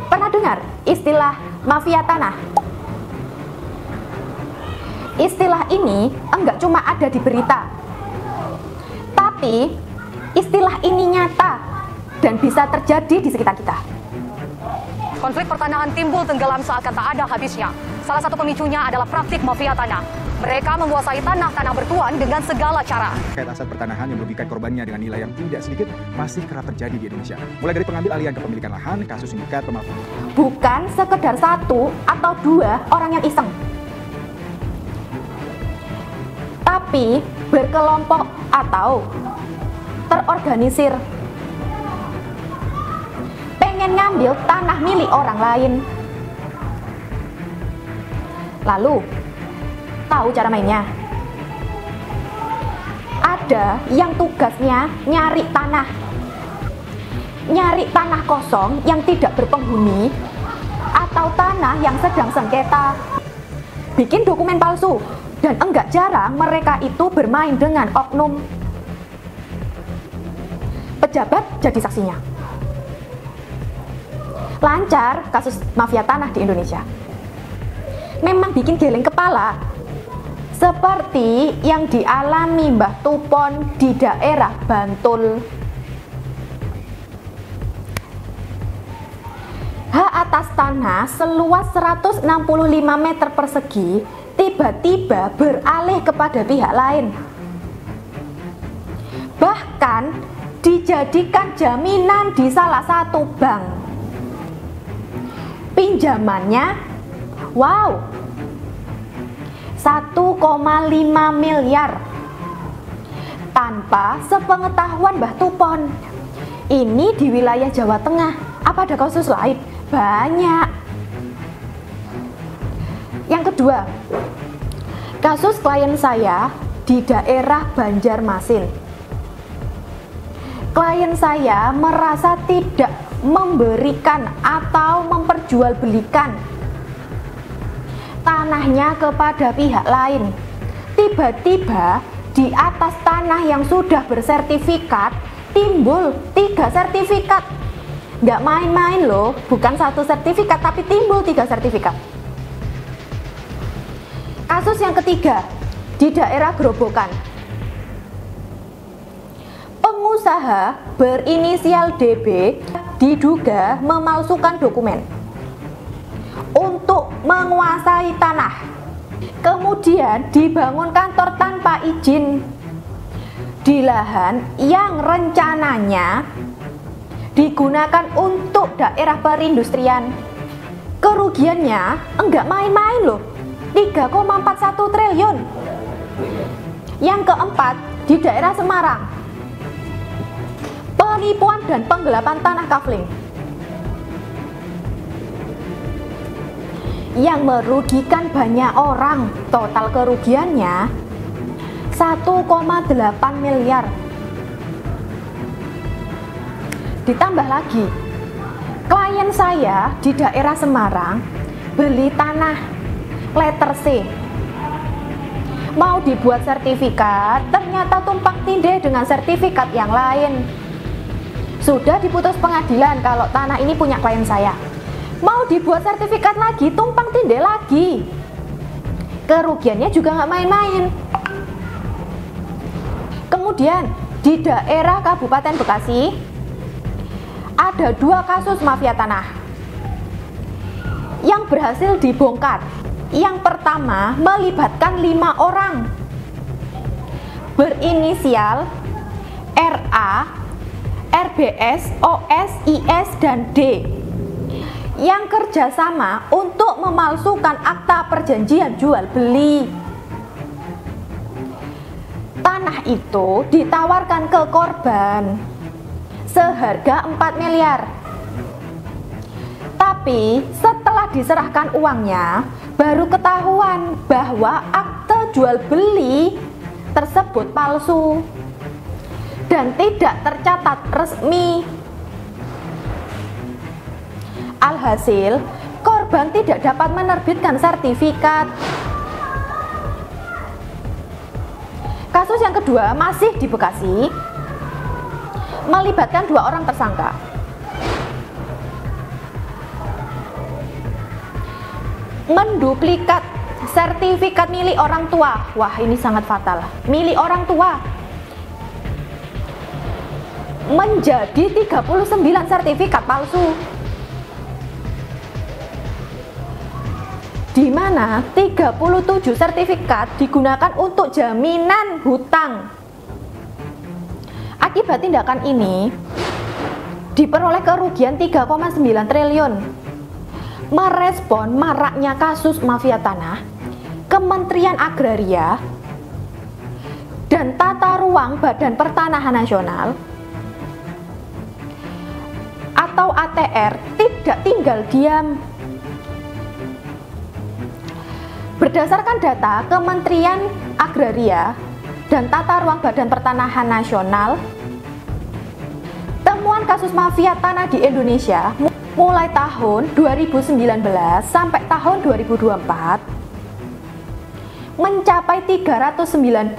Pernah dengar istilah mafia tanah? Istilah ini enggak cuma ada di berita, tapi istilah ini nyata dan bisa terjadi di sekitar kita. Konflik pertanahan timbul tenggelam seakan tak ada habisnya. Salah satu pemicunya adalah praktik mafia tanah. Mereka menguasai tanah-tanah bertuan dengan segala cara. Terkait aset pertanahan yang merugikan korbannya dengan nilai yang tidak sedikit masih kerap terjadi di Indonesia. Mulai dari pengambil alihan kepemilikan lahan, kasus sindikat pemalsuan. Bukan sekedar satu atau dua orang yang iseng, tapi berkelompok atau terorganisir. Pengen ngambil tanah milik orang lain. Lalu, tahu cara mainnya? Ada yang tugasnya nyari tanah kosong yang tidak berpenghuni atau tanah yang sedang sengketa. Bikin dokumen palsu, dan enggak jarang mereka itu bermain dengan oknum. Pejabat jadi saksinya. Lancar kasus mafia tanah di Indonesia. Memang bikin geleng kepala, seperti yang dialami Mbah Tupon di daerah Bantul. Hak atas tanah seluas 165 meter persegi tiba-tiba beralih kepada pihak lain. Bahkan dijadikan jaminan di salah satu bank. Pinjamannya, wow, 1,5 miliar. Tanpa sepengetahuan Mbah Tupon. Ini di wilayah Jawa Tengah. Apa ada kasus lain? Banyak. Yang kedua, kasus klien saya di daerah Banjarmasin. Klien saya merasa tidak memberikan atau memperjualbelikan tanahnya kepada pihak lain. Tiba-tiba di atas tanah yang sudah bersertifikat timbul 3 sertifikat. Nggak main-main loh, bukan 1 sertifikat tapi timbul 3 sertifikat. Kasus yang ketiga di daerah Grobogan. Pengusaha berinisial DB diduga memalsukan dokumen untuk menguasai tanah. Kemudian dibangun kantor tanpa izin di lahan yang rencananya digunakan untuk daerah perindustrian. Kerugiannya enggak main-main loh, 3,41 triliun. Yang keempat di daerah Semarang. Penipuan dan penggelapan tanah kafling yang merugikan banyak orang. Total kerugiannya 1,8 miliar. Ditambah lagi, klien saya di daerah Semarang beli tanah letter C, mau dibuat sertifikat, ternyata tumpang tindih dengan sertifikat yang lain. Sudah diputus pengadilan kalau tanah ini punya klien saya. Mau dibuat sertifikat lagi, tumpang tindih lagi. Kerugiannya juga nggak main-main. Kemudian di daerah Kabupaten Bekasi ada 2 kasus mafia tanah yang berhasil dibongkar. Yang pertama melibatkan 5 orang berinisial RA, RBS, OS, IS, dan D yang kerjasama untuk memalsukan akta perjanjian jual beli. Tanah itu ditawarkan ke korban seharga 4 miliar. Tapi setelah diserahkan uangnya, baru ketahuan bahwa akte jual beli tersebut palsu dan tidak tercatat resmi. Alhasil, korban tidak dapat menerbitkan sertifikat. Kasus yang kedua masih di Bekasi, melibatkan 2 orang tersangka. menduplikat sertifikat milik orang tua. Wah, ini sangat fatal. Milik orang tua menjadi 39 sertifikat palsu, di mana 37 sertifikat digunakan untuk jaminan hutang. Akibat tindakan ini diperoleh kerugian 3,9 triliun. Merespon maraknya kasus mafia tanah, Kementerian Agraria dan Tata Ruang Badan Pertanahan Nasional atau ATR tidak tinggal diam. Berdasarkan data Kementerian Agraria dan Tata Ruang Badan Pertanahan Nasional, temuan kasus mafia tanah di Indonesia mulai tahun 2019 sampai tahun 2024 mencapai 392